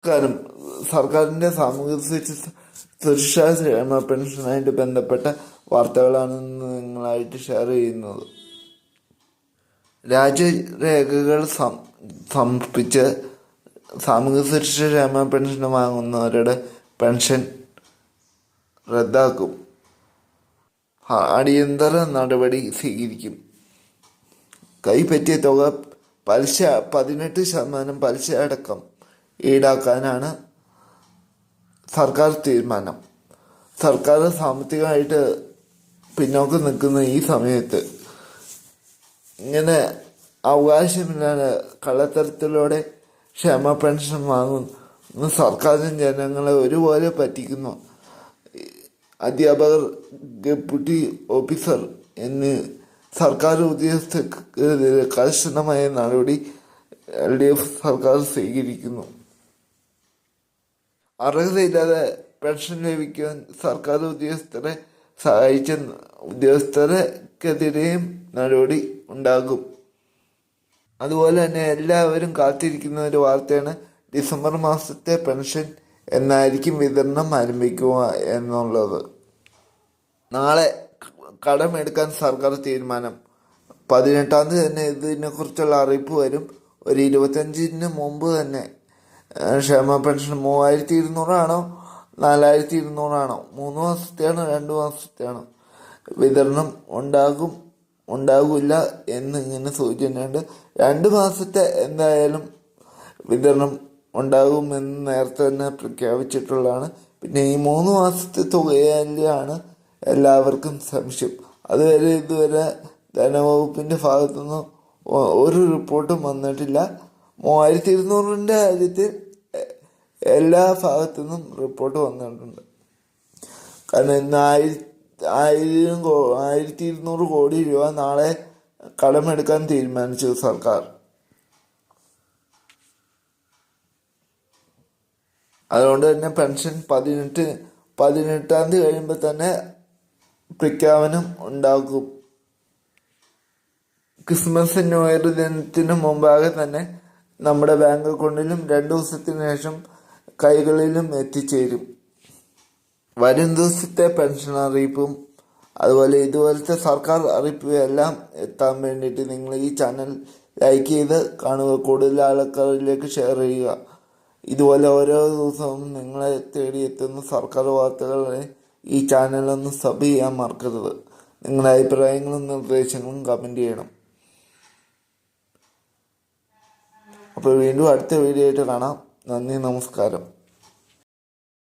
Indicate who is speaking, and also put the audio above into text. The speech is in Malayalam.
Speaker 1: കാരണം സർക്കാരിൻ്റെ സാമൂഹ്യ സുരക്ഷാ ക്ഷേമ പെൻഷനായിട്ട് ബന്ധപ്പെട്ട വാർത്തകളാണ് നിങ്ങളായിട്ട് ഷെയർ ചെയ്യുന്നത്. രാജ്യരേഖകൾ സമർപ്പിച്ച് സാമൂഹ്യ സുരക്ഷാ ക്ഷേമ പെൻഷൻ വാങ്ങുന്നവരുടെ പെൻഷൻ റദ്ദാക്കും. അടിയന്തര നടപടി സ്വീകരിക്കും. കൈപ്പറ്റിയ തുക 18% പലിശ അടക്കം ഈടാക്കാനാണ് സർക്കാർ തീരുമാനം. സർക്കാർ സാമ്പത്തികമായിട്ട് പിന്നോക്കം നിൽക്കുന്ന ഈ സമയത്ത് ഇങ്ങനെ അവകാശമില്ലാതെ കള്ളത്തരത്തിലൂടെ ക്ഷേമ പെൻഷൻ വാങ്ങുന്നു. സർക്കാരും ജനങ്ങളെ ഒരുപോലെ പറ്റിക്കുന്നു. അധ്യാപകർ, ഡെപ്യൂട്ടി ഓഫീസർ എന്നീ സർക്കാർ ഉദ്യോഗസ്ഥർക്കെതിരെ കർശനമായ നടപടി LDF സർക്കാർ സ്വീകരിക്കുന്നു. അർഹതയില്ലാതെ പെൻഷൻ ലഭിക്കാൻ സർക്കാർ ഉദ്യോഗസ്ഥരെ സഹായിച്ച ഉദ്യോഗസ്ഥർക്കെതിരെയും നടപടി ഉണ്ടാകും. അതുപോലെ തന്നെ എല്ലാവരും കാത്തിരിക്കുന്ന ഒരു വാർത്തയാണ് ഡിസംബർ മാസത്തെ പെൻഷൻ എന്നായിരിക്കും വിതരണം ആരംഭിക്കുക എന്നുള്ളത്. നാളെ കടമെടുക്കാൻ സർക്കാർ തീരുമാനം. 18-ാം തീയതി തന്നെ ഇതിനെക്കുറിച്ചുള്ള അറിയിപ്പ് വരും. ഒരു 25-ന് മുമ്പ് തന്നെ ക്ഷേമ പെൻഷൻ 3200 ആണോ 4200 ആണോ 3 മാസത്തെയാണോ 2 മാസത്തെയാണോ വിതരണം ഉണ്ടാകില്ല എന്നിങ്ങനെ സൂചനയുണ്ട്. 2 മാസത്തെ എന്തായാലും വിതരണം ഉണ്ടാകുമെന്ന് നേരത്തെ തന്നെ പ്രഖ്യാപിച്ചിട്ടുള്ളതാണ്. പിന്നെ ഈ 3 മാസത്തെ തുകയിലാണ് എല്ലാവർക്കും സംശയം. ഇതുവരെ ധനവകുപ്പിൻ്റെ ഭാഗത്തുനിന്ന് ഒരു റിപ്പോർട്ടും വന്നിട്ടില്ല. 3200-ൻ്റെ കാര്യത്തിൽ എല്ലാ ഭാഗത്തു നിന്നും റിപ്പോർട്ട് വന്നിട്ടുണ്ട്. കാരണം ഇന്ന് 1200 കോടി രൂപ നാളെ കടമെടുക്കാൻ തീരുമാനിച്ചു സർക്കാർ. അതുകൊണ്ട് തന്നെ പെൻഷൻ 18-ാം തീയതി കഴിയുമ്പോൾ തന്നെ പ്രഖ്യാപനം ഉണ്ടാകും. ക്രിസ്മസ് ന്യൂ ഇയർ ദിനത്തിന് മുമ്പാകെ തന്നെ നമ്മുടെ ബാങ്ക് അക്കൗണ്ടിലും 2 ദിവസത്തിന് ശേഷം കൈകളിലും എത്തിച്ചേരും. വരും ദിവസത്തെ പെൻഷൻ അറിയിപ്പും അതുപോലെ ഇതുപോലത്തെ സർക്കാർ അറിയിപ്പും എല്ലാം എത്താൻ വേണ്ടിയിട്ട് നിങ്ങൾ ഈ ചാനൽ ലൈക്ക് ചെയ്ത് കാണുക, കൂടുതൽ ആൾക്കാരിലേക്ക് ഷെയർ ചെയ്യുക. ഇതുപോലെ ഓരോ ദിവസവും നിങ്ങളെ തേടിയെത്തുന്ന സർക്കാർ വാർത്തകളെ ഈ ചാനലൊന്ന് സബ് ചെയ്യാൻ മറക്കരുത്. നിങ്ങളുടെ അഭിപ്രായങ്ങളും നിർദ്ദേശങ്ങളും കമൻറ്റ് ചെയ്യണം. അപ്പോൾ വീണ്ടും അടുത്ത വീഡിയോ ആയിട്ട് കാണാം. നന്ദി, നമസ്കാരം.